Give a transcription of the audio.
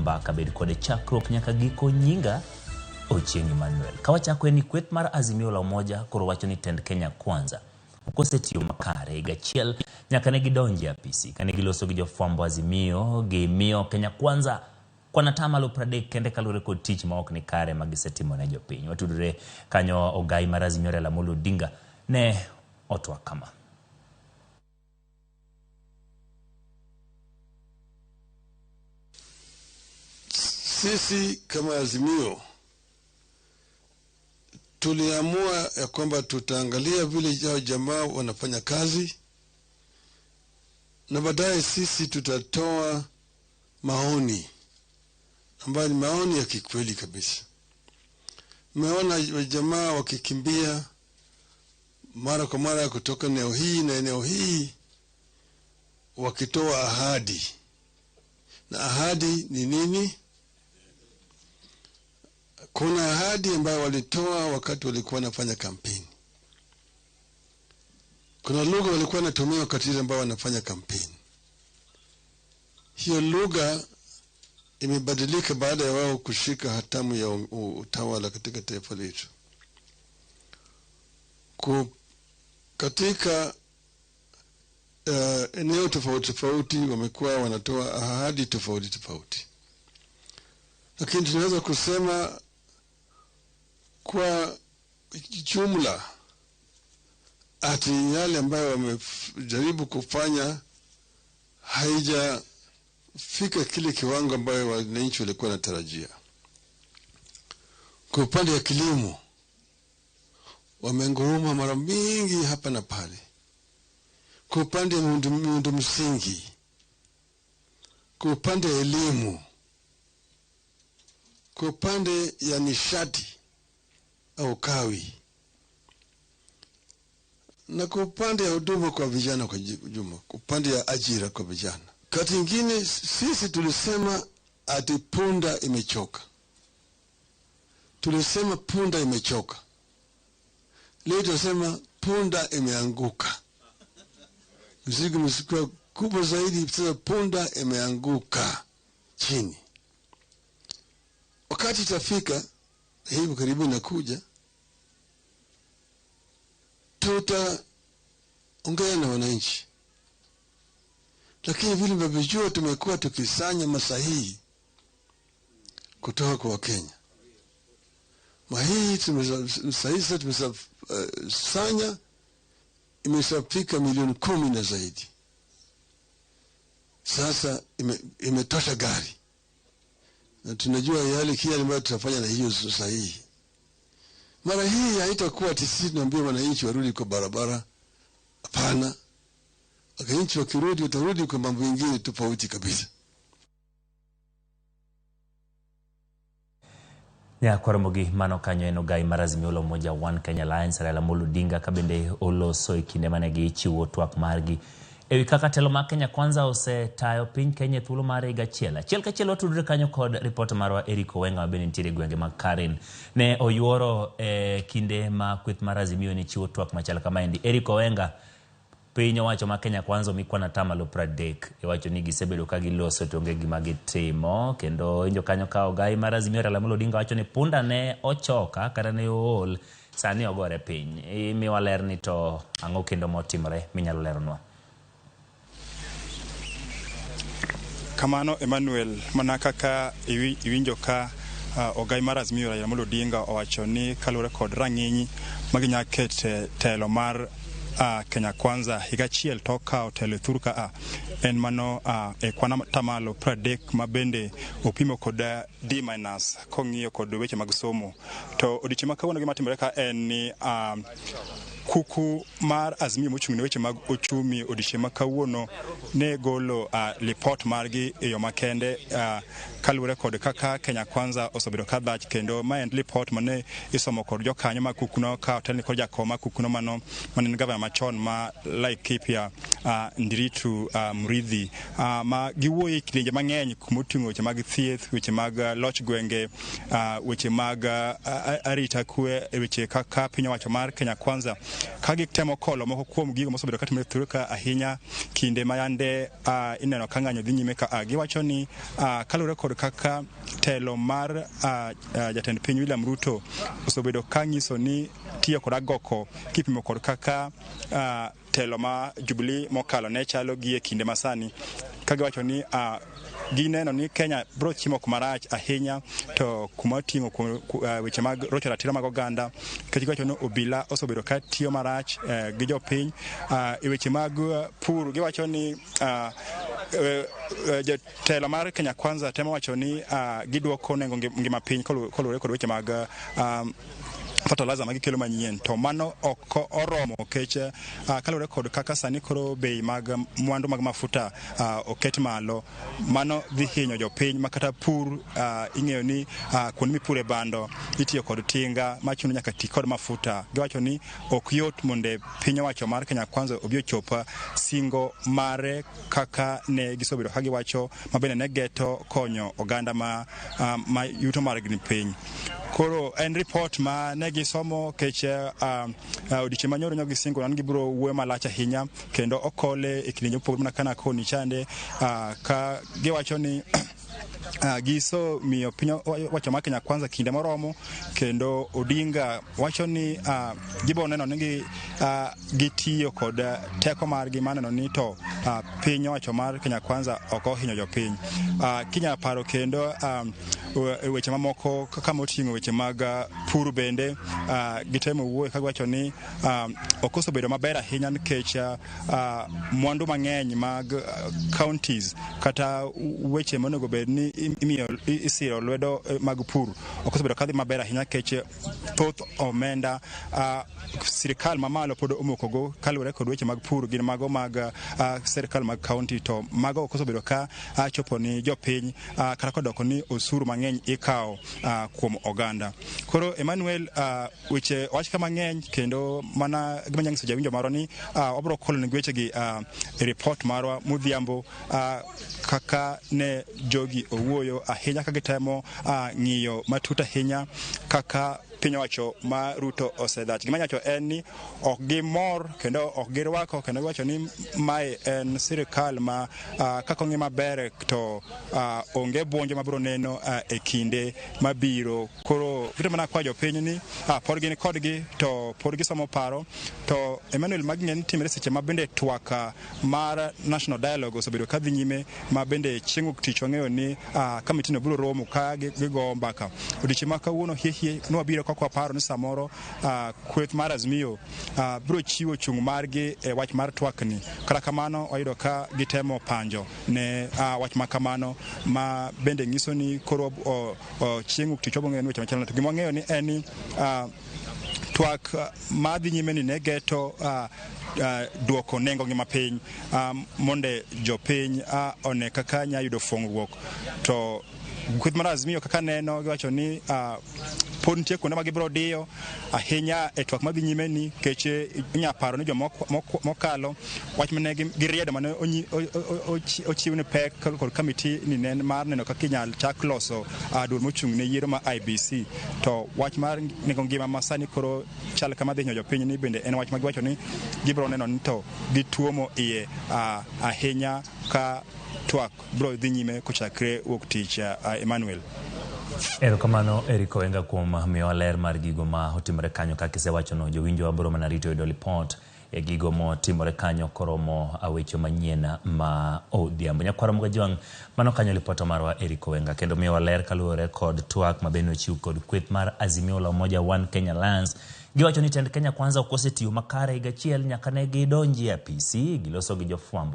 mbaka bed kode chakruok nyaka giko nyinga Ochieng Emmanuel. Kawachako ni Kweth mar Azimio La Umoja koro wacho ni tend Kenya Kwanza osetiyo makare gachiel nyaka ne gidonje apisi kane giloso gi jofwambo Azimio gi miyo Kenya Kwanza kwana atamalo 30 kende kalure kod tich ma ok ni kare magisetimo ne jopiny. Watudore kanyo ogai mar Azimio La Umoja ne otwa kama. Sisi kama Azimio tuliamua ya kwamba tutaangalia vile hao jamaa wanafanya kazi na baadaye sisi tutatoa maoni ambayo ni maoni ya kikweli kabisa. Meona jamaa wakikimbia mara kwa mara kutoka eneo hii na eneo hii wakitoa ahadi. Na ahadi ni nini? Kuna ahadi ambayo walitoa wakati walikuwa wanafanya kampeni. Kuna lugha walikuwa wanatumia wakati ile ambao wanafanya kampeni. Hiyo lugha imebadilika baada ya wao kushika hatamu ya utawala katika taifa letu. Katika eneo tofauti tofauti wamekuwa wanatoa ahadi tofauti tofauti. Lakini tunaweza kusema kwa jumla ati yale ambayo wamejaribu kufanya haijafika kile kiwango ambayo wananchi walikuwa wanatarajia. Kwa upande wa kilimo wamenguruma mara mingi hapa na pale. Kwa upande wa miundo msingi, kwa upande wa elimu, kwa upande ya nishati au kawi, na kwa upande ya huduma kwa vijana kwa jumla, kwa upande ya ajira kwa vijana. Kati ingine sisi tulisema ati punda imechoka. Tulisema punda imechoka. Leo tunasema punda imeanguka. Mzigo kubwa zaidi, punda imeanguka chini. Wakati itafika, hivi karibu inakuja, tutaongea na wananchi. Lakini vile mnavyojua tumekuwa tukisanya masahihi kutoka kwa Wakenya. Masahihi tumesanya imeshafika milioni 10 na zaidi. Sasa imetosha gari. Na tunajua yale kile ambayo tutafanya na hiyo sahihi. Mara hii haitakuwa ati sisi tunaambia wananchi warudi kwa barabara. Hapana. Wananchi wakirudi watarudi kwa mambo mengine tofauti kabisa. Ya kwa Ramogi mano kanyo eno gai mar Azimio La Umoja One Kenya Alliance Raila Amolo Odinga kabende oloso kinde mane gichiwo twak margi ewi kaka telo ma Kenya Kwanza osetayo piny Kenya thuolo mar higa achiel kachiel watudore kanyo kod ripot marwa Eric Owenga bende nitiere gwenge mag Karen ne oyuoro kinde ma Kweth mar Azimio ne chiwo twak machal kamaendi. Eric Owenga, piny owacho ma Kenya Kwanza mikwana atamalo 30 iwacho ni gisebedo ka giloso tonge gima gitimo kendo injo kanyo ka ogai mar Azimio Raila Amolo Odinga wacho ni punda ne ochoka kata ne ool sani ogore piny. Imiwa ler ni to ang'o kendo motimore minyalo leronwa? Kamano Emmanuel, mana kaka iwinjo ka ogai mar Azimio Raila Amolo Odinga owacho ni kalure kod rang'iny maginya kete telo mar Kenya Kwanza higa achiel toka otelo thurka en mano kwana atamalo 30 mabende opimo kod D- kong'iyo kod weche mag somo. To odiochieng' ma kawuono gima timore ka en ni kuku mar Azimio mochung' ne weche mag ochumi odiochieng' ma kawuono ne golo report margi e yo makende kaluwore kod kaka Kenya Kwanza osebedo ka dhach kendo ma en report mane isomo kod jokanyo ma kukuno ka otelni kod jakoma kukuno mane gavana machon ma Laikipia Ndiritu Murithi ma giwuoyi kilinje mang'eny kumoting'o weche mag thieth, weche mag loch gwenge, weche mag arita kwe, weche kaka piny owacho mar Kenya Kwanza ka gitemo kolo moko kuom gigo mosebedo ka timore thuru ka ahinya kinde mayande ineno ka ng'anyo dhi nyime ka giwacho ni kalure kod kaka telo mar jatend piny William Ruto osebedo ka nyiso ni tiyo kod agoko kipimo kod kaka telo ma Jubilee mokalo ne chalo gi e kinde masani, ka giwacho ni gineno ni Kenya bro chimo kumarach ahinya to kuma tingo weche mag rocho ratiro mag oganda, ka giwacho ni obila osebedo ka tiyo marach gi jopiny e weche mag pur. Giwacho ni telo mar Kenya Kwanza temo wacho ni giduoko nengo ngima piny kolure kod weche mag fertilizer magi kelo manyien, to mano ok oromo kech kalure kod kaka sani koro bei mag mwandu mag mafuta oket malo. Mano dhi hinyo jopiny makata pur ing'eyo ni kuonde mipure bando itiyo kod tinga machuno nyaka ti kod mafuta. Giwacho ni ok yot monde piny owacho mar Kenya Kwanza obi ochopa singo mare kaka ne gisobedo ka giwacho, mabende ne geto konyo oganda ma yuto margi ni piny. Koro en report ma ne gisomo keche odiochieng' manyoro nyogi singo nan gibiro wuoyo malach ahinya kendo okole e kinde jopur mana kana koni chande ka giwacho ni giso miyo piny wacho ma Kenya Kwanza kinde moromo, kendo Odinga wacho ni gibo neno ni gitiyo kod teko margi maneno ni to piny wacho mar Kenya Kwanza ok ohinyo jopiny. Kinya paro kendo weche mamoko kaka moting'o weche mag pur bende gitemo wuoyo ka giwacho ni ok osebedo maber ahinya nikech mwandu mang'eny mag counties kata weche monego bed ni imiyo isiro lwedo mag pur ok osebedo kadhi maber ahinya nikech thoth omenda sirikal mamalo pod omokogo kalure kod weche mag pur gin mago mag sirikal mag county, to mago ok osebedo ka chopo ni jopiny kata kodoko ni osuru mang'eny ikawo kuom oganda. Koro Emmanuel weche wach ka mang'eny kendo mana gima nyangiso jawinjo maro ni obro kolo ni weche gi report marwa mudhiambo kaka ne jogi owuoyo ahinya ka gitemo ng'iyo matut ahinya kaka piny owacho ma Ruto osedach. Gima nyacho en ni ok gimor kendo ok girwako, kendo giwacho ni mae en sirikal ma kako ng'i maber to onge buonjo mabiro neno e kinde mabiro. Koro gite mana kwa jopiny ni pod gin kodgi to pod gisomo paro to Emmanuel maging'e ni timre seche ma bende twak mar National Dialogue osebedo kadhi nyime, ma bende chieng' wuok tich wang'eyo ni kamitino biro romo ka gigo mbaka. Odiochieng' ma kawuono hie nwabiro kwa paro ni samoro Kweth mar Azimio biro chiwo chung' margi e wach mar twakni. Kata kamano wayudo ka gitemo panjo ne wach ma kamano, ma bende nyiso ni koro chieng' wuok tich wabong'eyo ni weche machalo. To gima wang'eyo ni en ni twak madhi nyime ni ne geto duoko nengo ngima piny monde jopiny one kaka nya yudo fuong'ruok. To Kweth mar Azimio kaka neno giwacho ni pod nitie kuonde ma gibiro diyo ahinya e twak madhi nyime ni, keche inya paro ni mokalo wach mane giriedo mane ochiw ni pek kod kamiti ni nen mar neno kaka inyal chak loso duol mochung' ne yiero ma IBC. To wach mar nengo ngima masani koro chal kama dhi hinyo jopiny ni bende en wach ma giwacho ni gibiro neno ni to gituomo iye ahinya ka twak bro dhi nyime kochakre wuok tich. Emmanuel. Erokamano Eric Owenga kuom miyo ler mar gigo ma otimore kanyo. Kaka isewacho no, jowinjo wabiro mana rito yudo report e gigo motimore kanyo koromo awecho manyien ma odhiambo. Nyakwaro Mgajwang' mano kanyo lipota marwa Eric Owenga, kendo miyo ler kaluwore kod twak mabende ochiw kod Kweth mar Azimio La Umoja One Kenya Alliance. Giwacho ni tend Kenya Kwanza ok osetiyo makare higa achiel nyaka ne gidonji e PC giloso gi jofwambo.